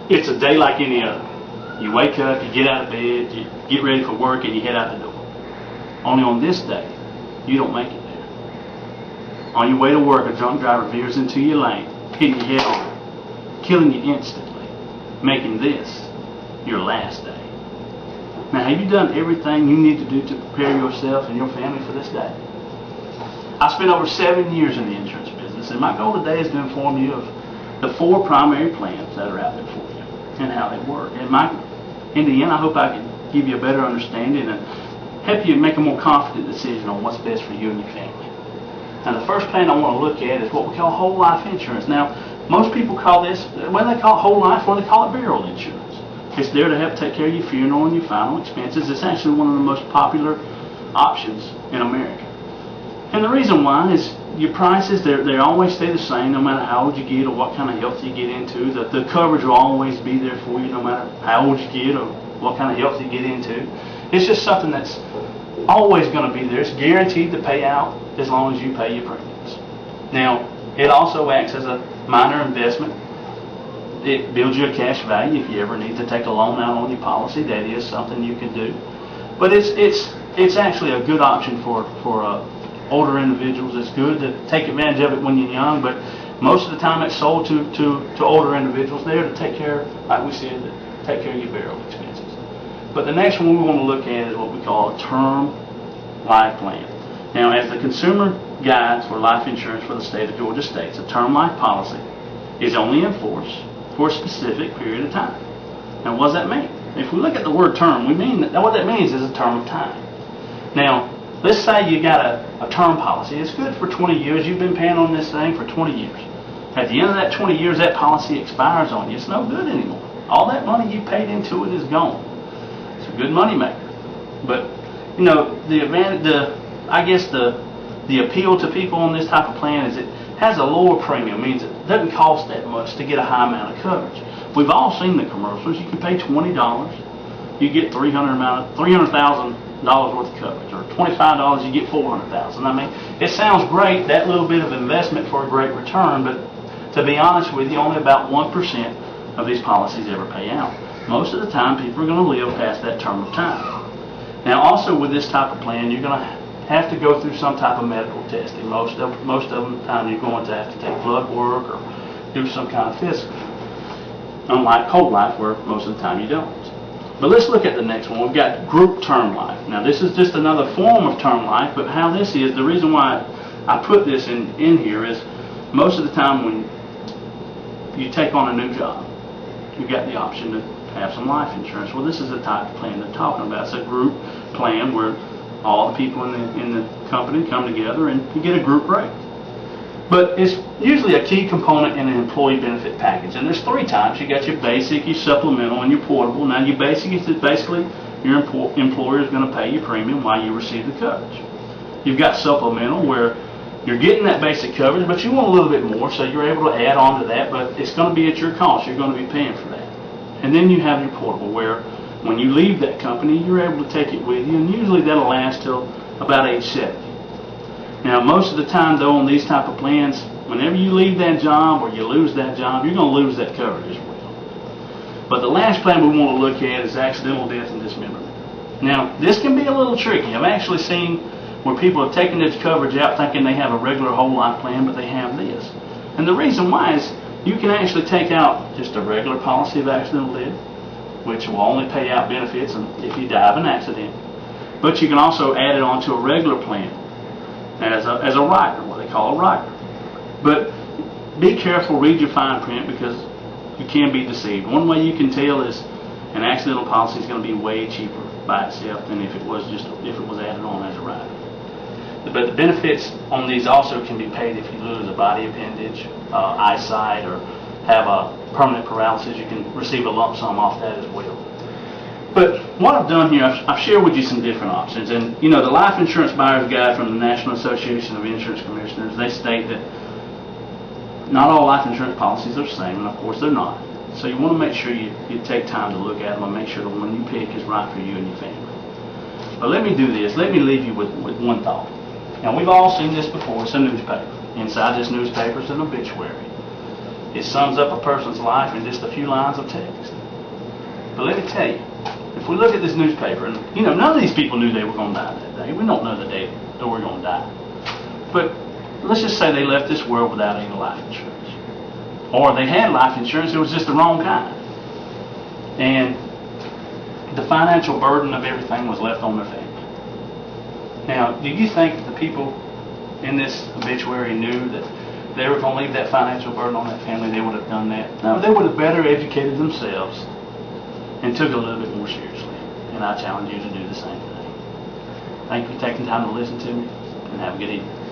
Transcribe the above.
It's a day like any other. You wake up, you get out of bed, you get ready for work, and you head out the door. Only on this day, you don't make it there. On your way to work, a drunk driver veers into your lane, hitting you head on, killing you instantly, making this your last day. Now, have you done everything you need to do to prepare yourself and your family for this day? I spent over 7 years in the insurance business, and my goal today is to inform you of the 4 primary plans that are out there for you and how they work. And in the end, I hope I can give you a better understanding and help you make a more confident decision on what's best for you and your family. Now, the first plan I want to look at is what we call whole life insurance. Now, most people call this, whether they call it whole life or they call it burial insurance. It's there to help take care of your funeral and your final expenses. It's actually one of the most popular options in America. And the reason why is your prices, they always stay the same no matter how old you get or what kind of health you get into. The coverage will always be there for you no matter how old you get or what kind of health you get into. It's just something that's always going to be there. It's guaranteed to pay out as long as you pay your premiums. Now, it also acts as a minor investment. It builds you a cash value if you ever need to take a loan out on your policy. That is something you can do. But it's actually a good option for older individuals. It's good to take advantage of it when you're young, but most of the time it's sold to older individuals there to take care, like we said, to take care of your burial expenses. But the next one we want to look at is what we call a term life plan. Now, as the consumer guide for life insurance for the state of Georgia states, a term life policy is only in force for a specific period of time. Now, what does that mean? If we look at the word term, we mean that what that means is a term of time. Now, let's say you got a term policy. It's good for 20 years. You've been paying on this thing for 20 years. At the end of that 20 years, that policy expires on you. It's no good anymore. All that money you paid into it is gone. It's a good money maker. But, you know, I guess the appeal to people on this type of plan is it has a lower premium. Means it doesn't cost that much to get a high amount of coverage. We've all seen the commercials. You can pay $20, you get $300,000 worth of coverage, or $25 you get $400,000. I mean, it sounds great, that little bit of investment for a great return, but to be honest with you, only about 1% of these policies ever pay out. Most of the time, people are going to live past that term of time. Now, also with this type of plan, you're going to have to go through some type of medical testing. Most of the time, you're going to have to take blood work or do some kind of physical. Unlike whole life, where most of the time you don't. But let's look at the next one. We've got group term life. Now, this is just another form of term life, but how this is, the reason why I put this in here is most of the time when you take on a new job, you've got the option to have some life insurance. Well, this is the type of plan they're talking about. It's a group plan where all the people in the company come together and you get a group rate. But it's usually a key component in an employee benefit package. And there's 3 types. You got your basic, your supplemental, and your portable. Now, your basic is basically your employer is going to pay your premium while you receive the coverage. You've got supplemental where you're getting that basic coverage, but you want a little bit more, so you're able to add on to that, but it's going to be at your cost. You're going to be paying for that. And then you have your portable where when you leave that company, you're able to take it with you, and usually that'll last till about age 70. Now, most of the time, though, on these type of plans, whenever you leave that job or you lose that job, you're going to lose that coverage as well. But the last plan we want to look at is accidental death and dismemberment. Now, this can be a little tricky. I've actually seen where people have taken this coverage out thinking they have a regular whole life plan, but they have this. And the reason why is you can actually take out just a regular policy of accidental death, which will only pay out benefits if you die of an accident. But you can also add it onto a regular plan as a rider, what they call a rider. But be careful, read your fine print, because you can be deceived. One way you can tell is an accidental policy is going to be way cheaper by itself than if it was added on as a rider. But the benefits on these also can be paid if you lose a body appendage, eyesight, or have a permanent paralysis. You can receive a lump sum off that as well. But what I've done here, I've shared with you some different options. And, you know, the Life Insurance Buyer's Guide from the National Association of Insurance Commissioners, they state that not all life insurance policies are the same, and of course they're not. So you want to make sure you take time to look at them and make sure the one you pick is right for you and your family. But let me do this. Let me leave you with one thought. Now, we've all seen this before. It's a newspaper. Inside this newspaper is an obituary. It sums up a person's life in just a few lines of text. But let me tell you, if we look at this newspaper, and none of these people knew they were going to die that day. We don't know the day they were going to die. But let's just say they left this world without any life insurance. Or they had life insurance, it was just the wrong kind. And the financial burden of everything was left on their family. Now, do you think the people in this obituary knew that they were going to leave that financial burden on that family? They would have done that? No, they would have better educated themselves and took it a little bit more seriously. And I challenge you to do the same thing. Thank you for taking time to listen to me, and have a good evening.